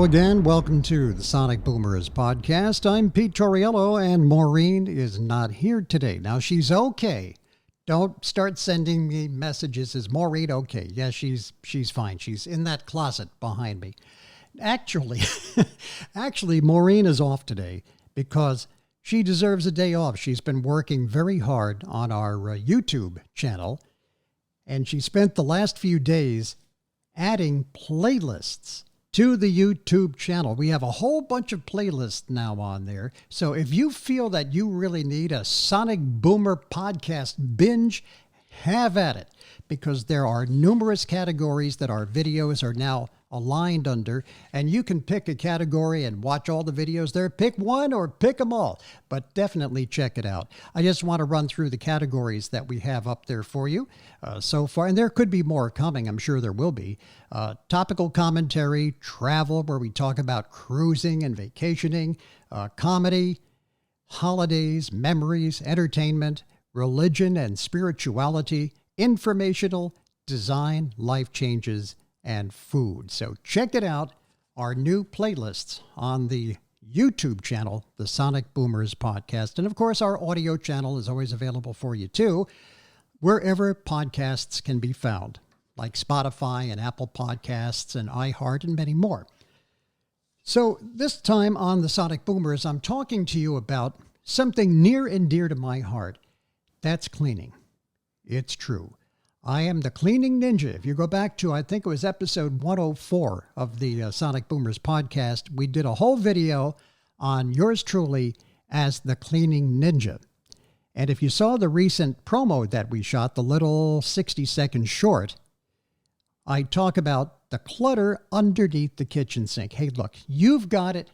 Hello again. Welcome to the Sonic Boomers podcast. I'm Pete Torriello, and Maureen is not here today. Now, she's okay. Don't start sending me messages. Is Maureen okay? Yeah, she's fine. She's in that closet behind me. Actually, Maureen is off today because she deserves a day off. She's been working very hard on our YouTube channel, and she spent the last few days adding playlists to the YouTube channel. We have a whole bunch of playlists now on there. So if you feel that you really need a Sonic Boomer podcast binge, have at it, because there are numerous categories that our videos are now aligned under, and you can pick a category and watch all the videos there. Pick one or pick them all, but definitely check it out. I just want to run through the categories that we have up there for you so far, and there could be more coming. I'm sure there will be. Topical commentary, travel, where we talk about cruising and vacationing, comedy, holidays, memories, entertainment, religion and spirituality, informational, design, life changes, and food. So check it out, our new playlists on the YouTube channel, the Sonic Boomers podcast. And of course, our audio channel is always available for you too, wherever podcasts can be found, like Spotify and Apple Podcasts and iHeart and many more. So this time on the Sonic Boomers, I'm talking to you about something near and dear to my heart. That's cleaning. It's true. I am the cleaning ninja. If you go back to, I think it was episode 104 of the Sonic Boomers podcast, we did a whole video on yours truly as the cleaning ninja. And if you saw the recent promo that we shot, the little 60-second short, I talk about the clutter underneath the kitchen sink. Hey, look, you've got it.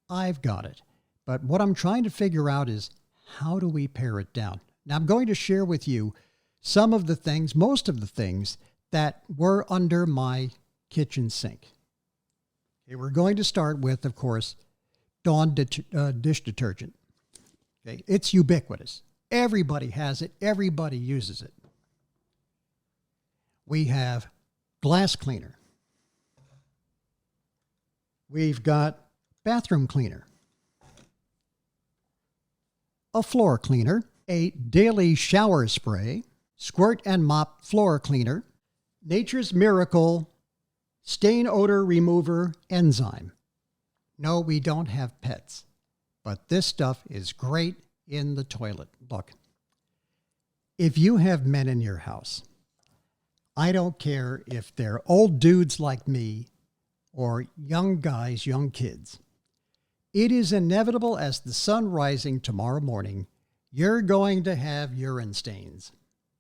I've got it. But what I'm trying to figure out is, how do we pare it down? Now, I'm going to share with you some of the things, most of the things that were under my kitchen sink. Okay, we're going to start with, of course, Dawn dish detergent. Okay, it's ubiquitous. Everybody has it. Everybody uses it. We have glass cleaner. We've got bathroom cleaner, a floor cleaner, a daily shower spray, squirt and mop floor cleaner, Nature's Miracle stain odor remover enzyme. No, we don't have pets, but this stuff is great in the toilet. Look, if you have men in your house, I don't care if they're old dudes like me or young guys, young kids. It is inevitable, as the sun rising tomorrow morning, you're going to have urine stains.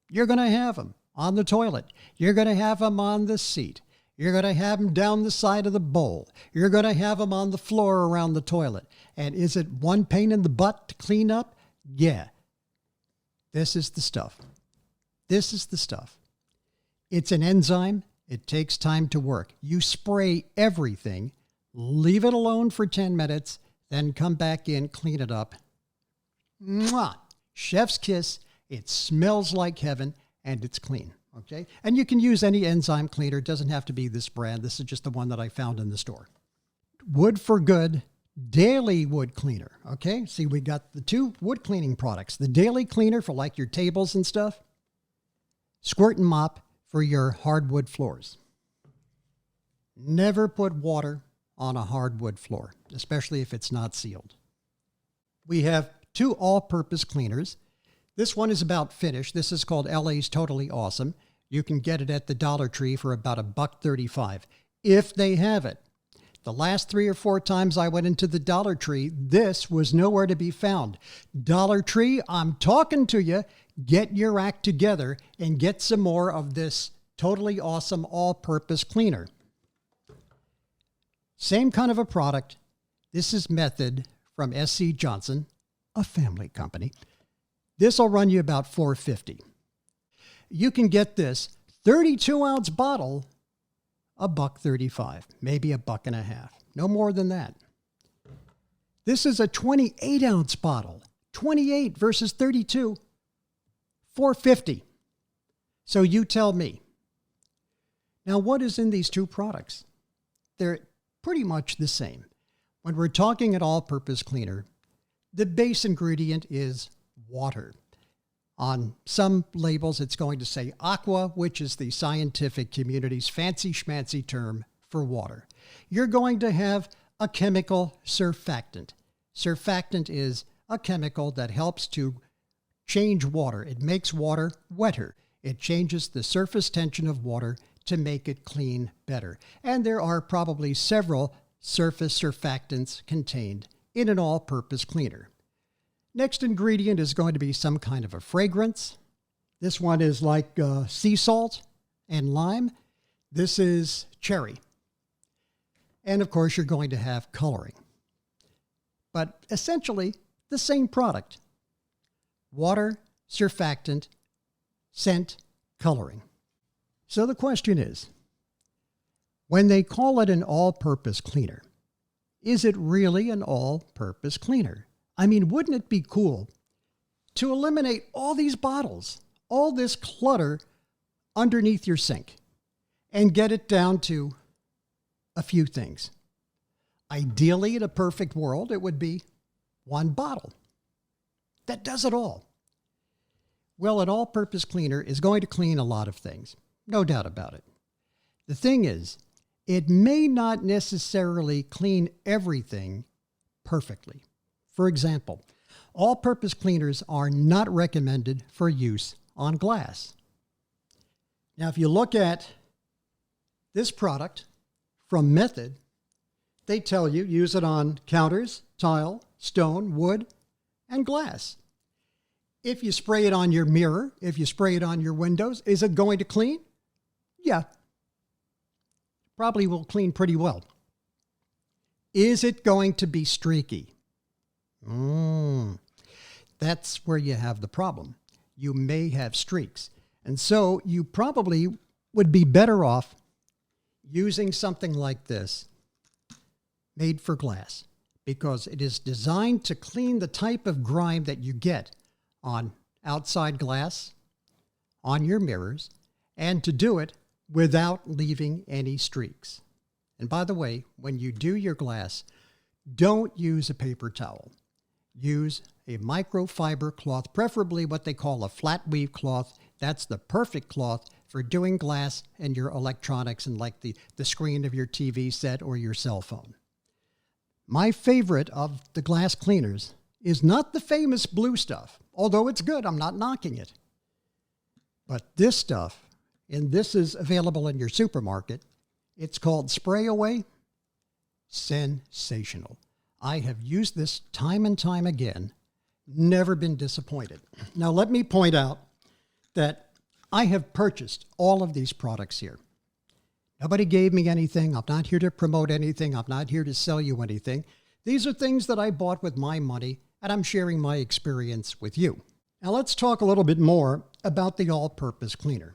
You're going to have them on the toilet. You're going to have them on the seat. You're going to have them down the side of the bowl. You're going to have them on the floor around the toilet. And is it one pain in the butt to clean up? Yeah. This is the stuff. This is the stuff. It's an enzyme. It takes time to work. You spray everything, leave it alone for 10 minutes, then come back in, clean it up. Mwah! Chef's kiss. It smells like heaven, and it's clean, okay? And you can use any enzyme cleaner. It doesn't have to be this brand. This is just the one that I found in the store. Wood for Good Daily Wood Cleaner, okay? See, we got the two wood cleaning products. The Daily Cleaner for like your tables and stuff. Squirt and Mop for your hardwood floors. Never put water on a hardwood floor, especially if it's not sealed. We have two all-purpose cleaners. This one is about finish. This is called LA's Totally Awesome. You can get it at the Dollar Tree for about $1.35 if they have it. The last 3 or 4 times I went into the Dollar Tree, this was nowhere to be found. Dollar Tree, I'm talking to you. Get your act together and get some more of this Totally Awesome all-purpose cleaner. Same kind of a product. This is Method from SC Johnson, a family company. This will run you about $4.50. You can get this 32-ounce bottle, $1.35, maybe $1.50. No more than that. This is a 28-ounce bottle, 28 versus 32, $4.50. So you tell me. Now, what is in these two products? They're pretty much the same. When we're talking an all-purpose cleaner, the base ingredient is water. On some labels, it's going to say aqua, which is the scientific community's fancy schmancy term for water. You're going to have a chemical surfactant. Surfactant is a chemical that helps to change water. It makes water wetter. It changes the surface tension of water to make it clean better. And there are probably several surface surfactants contained in an all-purpose cleaner. Next ingredient is going to be some kind of a fragrance. This one is like sea salt and lime. This is cherry. And of course, you're going to have coloring. But essentially, the same product. Water, surfactant, scent, coloring. So the question is, when they call it an all-purpose cleaner, is it really an all-purpose cleaner? I mean, wouldn't it be cool to eliminate all these bottles, all this clutter underneath your sink, and get it down to a few things? Ideally, in a perfect world, it would be one bottle that does it all. Well, an all-purpose cleaner is going to clean a lot of things, no doubt about it. The thing is, it may not necessarily clean everything perfectly. For example, all-purpose cleaners are not recommended for use on glass. Now, if you look at this product from Method, they tell you use it on counters, tile, stone, wood, and glass. If you spray it on your mirror, if you spray it on your windows, is it going to clean? Yeah. Probably will clean pretty well. Is it going to be streaky? That's where you have the problem. You may have streaks. And so you probably would be better off using something like this made for glass, because it is designed to clean the type of grime that you get on outside glass, on your mirrors, and to do it without leaving any streaks. And by the way, when you do your glass, don't use a paper towel. Use a microfiber cloth, preferably what they call a flat weave cloth. That's the perfect cloth for doing glass and your electronics and like the screen of your TV set or your cell phone. My favorite of the glass cleaners is not the famous blue stuff, although it's good, I'm not knocking it. But this stuff, and this is available in your supermarket, it's called Spray Away. Sensational. I have used this time and time again, never been disappointed. Now, let me point out that I have purchased all of these products here. Nobody gave me anything. I'm not here to promote anything. I'm not here to sell you anything. These are things that I bought with my money, and I'm sharing my experience with you. Now, let's talk a little bit more about the all-purpose cleaner.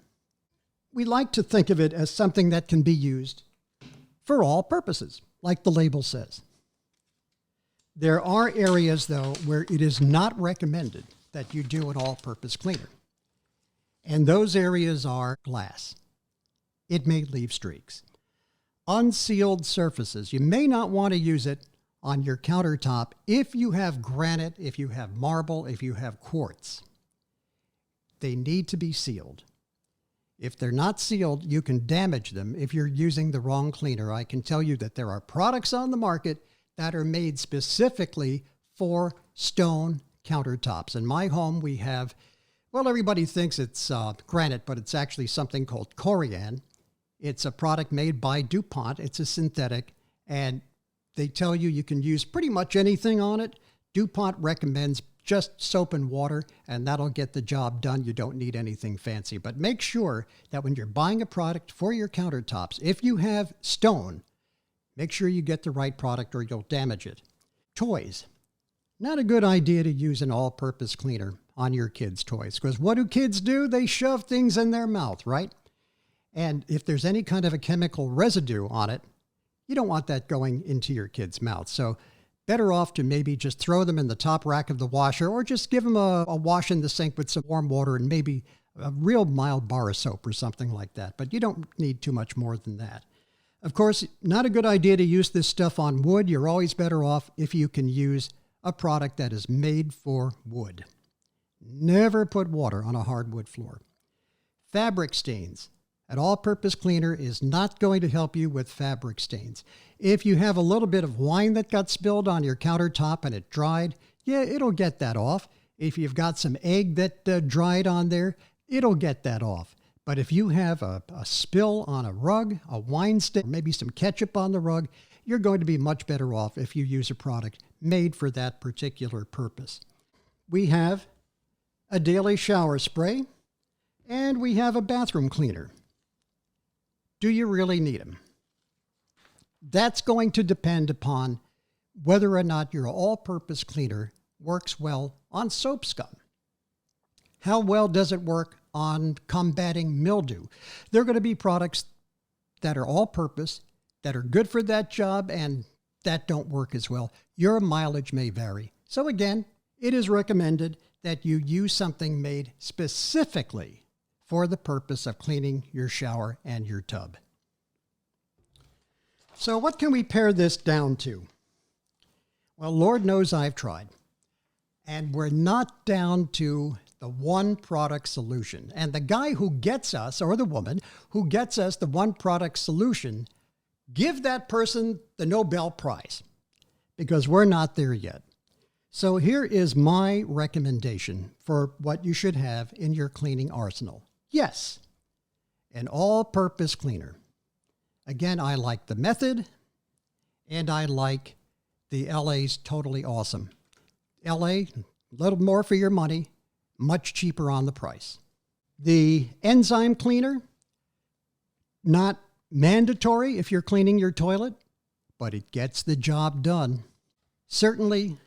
We like to think of it as something that can be used for all purposes, like the label says. There are areas, though, where it is not recommended that you do an all-purpose cleaner. And those areas are glass. It may leave streaks. Unsealed surfaces. You may not want to use it on your countertop if you have granite, if you have marble, if you have quartz. They need to be sealed. If they're not sealed, you can damage them if you're using the wrong cleaner. I can tell you that there are products on the market that are made specifically for stone countertops. In my home, we have, well, everybody thinks it's granite, but it's actually something called corian. It's a product made by DuPont. It's a synthetic, and they tell you you can use pretty much anything on it. DuPont recommends just soap and water, and that'll get the job done. You don't need anything fancy. But make sure that when you're buying a product for your countertops, if you have stone, make sure you get the right product or you'll damage it. Toys. Not a good idea to use an all-purpose cleaner on your kids' toys, because what do kids do? They shove things in their mouth, right? And if there's any kind of a chemical residue on it, you don't want that going into your kid's mouth. So better off to maybe just throw them in the top rack of the washer, or just give them a wash in the sink with some warm water and maybe a real mild bar of soap or something like that. But you don't need too much more than that. Of course, not a good idea to use this stuff on wood. You're always better off if you can use a product that is made for wood. Never put water on a hardwood floor. Fabric stains. An all-purpose cleaner is not going to help you with fabric stains. If you have a little bit of wine that got spilled on your countertop and it dried, yeah, it'll get that off. If you've got some egg that dried on there, it'll get that off. But if you have a spill on a rug, a wine stain, maybe some ketchup on the rug, you're going to be much better off if you use a product made for that particular purpose. We have a daily shower spray, and we have a bathroom cleaner. Do you really need them? That's going to depend upon whether or not your all-purpose cleaner works well on soap scum. How well does it work on combating mildew? There are going to be products that are all-purpose, that are good for that job, and that don't work as well. Your mileage may vary. So again, it is recommended that you use something made specifically for the purpose of cleaning your shower and your tub. So what can we pare this down to? Well, Lord knows I've tried. And we're not down to the one product solution. And the guy who gets us, or the woman who gets us the one product solution, give that person the Nobel Prize, because we're not there yet. So here is my recommendation for what you should have in your cleaning arsenal. Yes, an all-purpose cleaner. Again, I like the method, and I like the LA's Totally Awesome. LA, a little more for your money, much cheaper on the price. The enzyme cleaner, not mandatory if you're cleaning your toilet, but it gets the job done. Certainly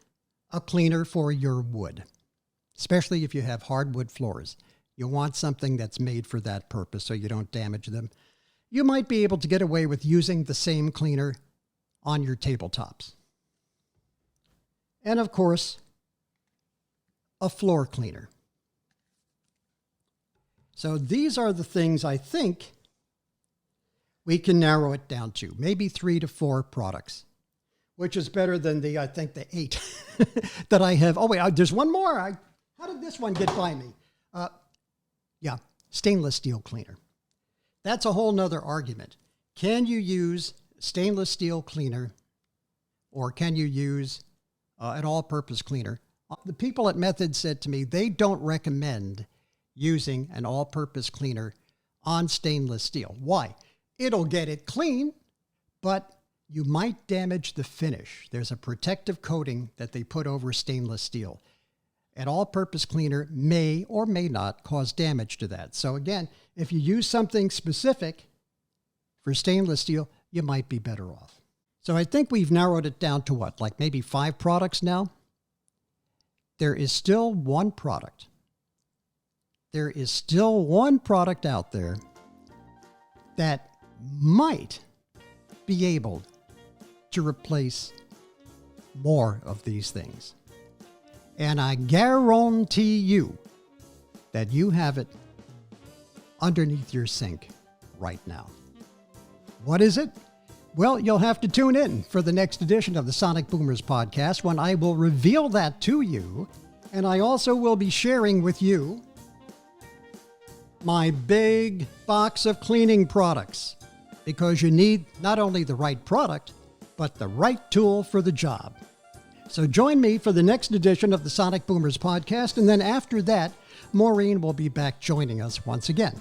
a cleaner for your wood, especially if you have hardwood floors. You want something that's made for that purpose so you don't damage them. You might be able to get away with using the same cleaner on your tabletops. And of course, a floor cleaner. So these are the things I think we can narrow it down to, maybe 3 to 4 products, which is better than the 8 that I have. Oh, wait, there's one more. How did this one get by me? Stainless steel cleaner. That's a whole nother argument. Can you use stainless steel cleaner, or can you use an all-purpose cleaner? The people at Method said to me they don't recommend using an all-purpose cleaner on stainless steel. Why? It'll get it clean, but you might damage the finish. There's a protective coating that they put over stainless steel. An all-purpose cleaner may or may not cause damage to that. So again, if you use something specific for stainless steel, you might be better off. So I think we've narrowed it down to what, like maybe 5 products now? There is still one product. There is still one product out there that might be able to replace more of these things. And I guarantee you that you have it underneath your sink right now. What is it? Well, you'll have to tune in for the next edition of the Sonic Boomers podcast when I will reveal that to you. And I also will be sharing with you my big box of cleaning products, because you need not only the right product, but the right tool for the job. So join me for the next edition of the Sonic Boomers podcast, and then after that, Maureen will be back joining us once again.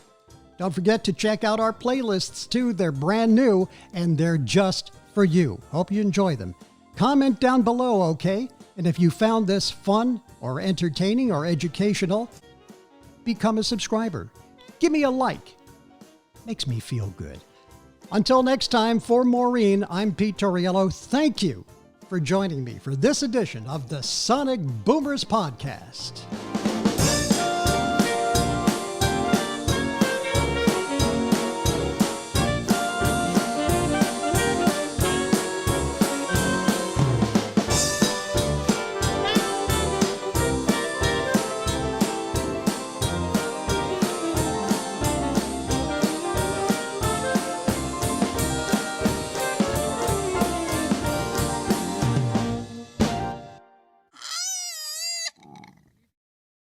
Don't forget to check out our playlists too. They're brand new, and they're just for you. Hope you enjoy them. Comment down below, okay? And if you found this fun or entertaining or educational, become a subscriber. Give me a like. Makes me feel good. Until next time, for Maureen, I'm Pete Torriello. Thank you for joining me for this edition of the Sonic Boomers podcast.